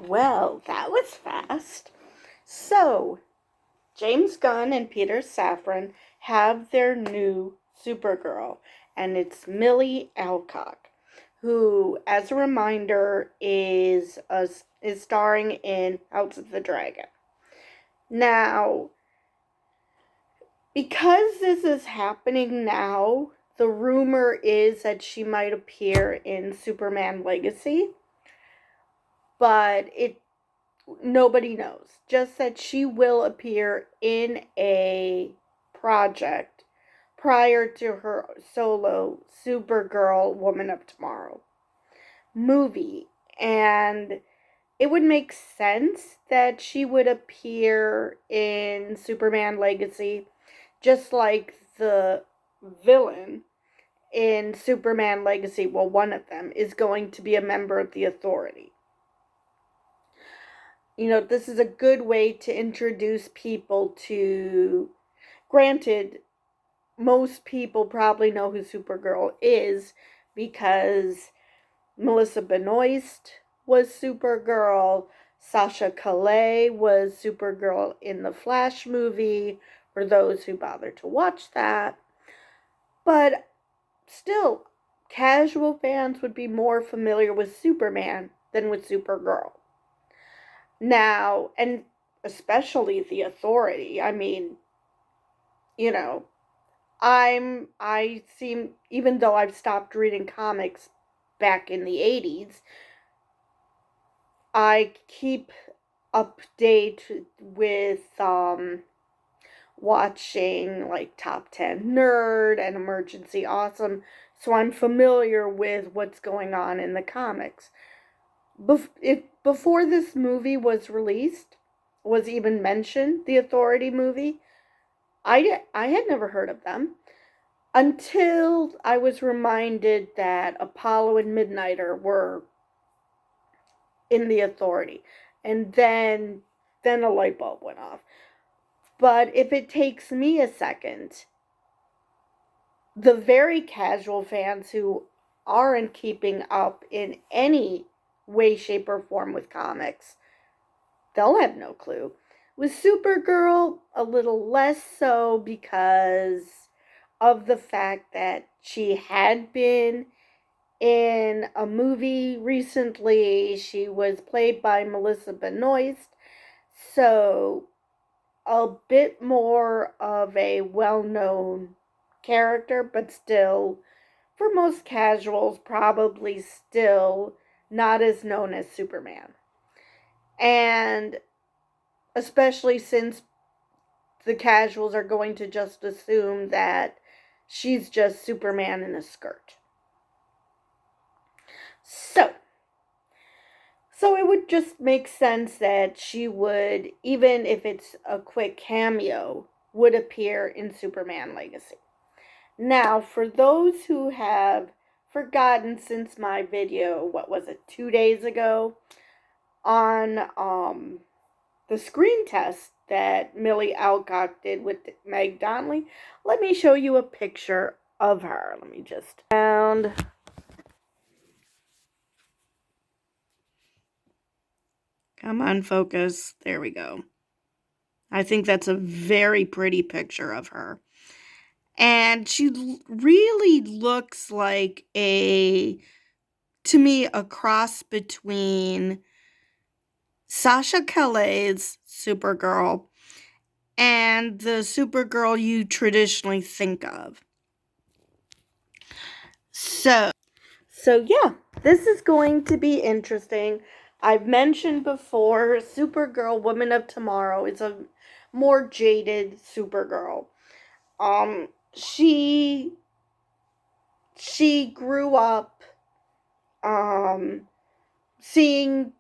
Well, that was fast. So, James Gunn and Peter Safran have their new Supergirl, and it's Millie Alcock, who, as a reminder, is starring in House of the Dragon. Now, because this is happening now, the rumor is that she might appear in Superman Legacy, but nobody knows. Just that she will appear in a project prior to her solo Supergirl Woman of Tomorrow movie. And it would make sense that she would appear in Superman Legacy, just like the villain in Superman Legacy, well, one of them, is going to be a member of the Authority. This is a good way to introduce people to, granted, most people probably know who Supergirl is because Melissa Benoist was Supergirl, Sasha Calais was Supergirl in the Flash movie, for those who bother to watch that. But still, casual fans would be more familiar with Superman than with Supergirl. Now, and especially the Authority, I mean, I seem, even though I've stopped reading comics back in the 80s, I keep update with watching like Top 10 Nerd and Emergency Awesome, so I'm familiar with what's going on in the comics. Before this movie was released, was even mentioned, the Authority movie, I had never heard of them until I was reminded that Apollo and Midnighter were in the Authority, and then a light bulb went off. But if it takes me a second, the very casual fans who aren't keeping up in any way, shape, or form with comics, they'll have no clue. With Supergirl, a little less so because of the fact that she had been in a movie recently. She was played by Melissa Benoist, so a bit more of a well-known character, but still, for most casuals, probably still not as known as Superman. And especially since the casuals are going to just assume that she's just Superman in a skirt. So it would just make sense that she would, even if it's a quick cameo, would appear in Superman Legacy. Now, for those who have forgotten since my video, 2 days ago, on the screen test that Millie Alcock did with Meg Donnelly, let me show you a picture of her. Let me just found. Come on, focus. There we go. I think that's a very pretty picture of her. And she really looks like to me, a cross between Sasha Calais' Supergirl and the Supergirl you traditionally think of. So yeah, this is going to be interesting. I've mentioned before, Supergirl Woman of Tomorrow is a more jaded Supergirl. She grew up seeing,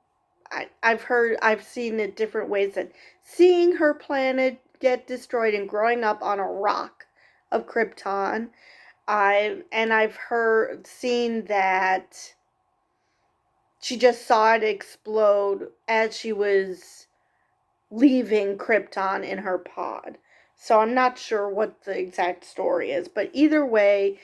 I've seen it different ways, that seeing her planet get destroyed and growing up on a rock of Krypton. I've seen that she just saw it explode as she was leaving Krypton in her pod. So I'm not sure what the exact story is, but either way,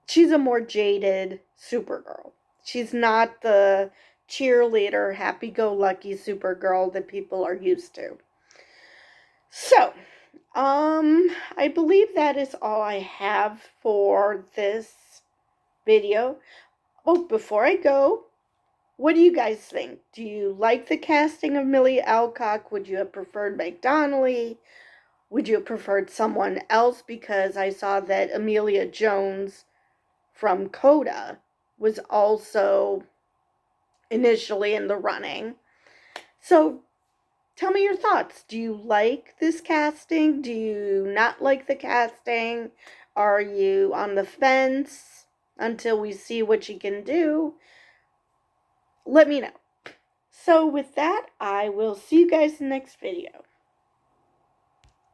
she's a more jaded Supergirl. She's not the cheerleader, happy-go-lucky Supergirl that people are used to. So, I believe that is all I have for this video. Oh, before I go, what do you guys think? Do you like the casting of Millie Alcock? Would you have preferred Meg Donnelly? Would you have preferred someone else? Because I saw that Amelia Jones from Coda was also initially in the running. So tell me your thoughts. Do you like this casting? Do you not like the casting? Are you on the fence until we see what she can do? Let me know. So with that, I will see you guys in the next video.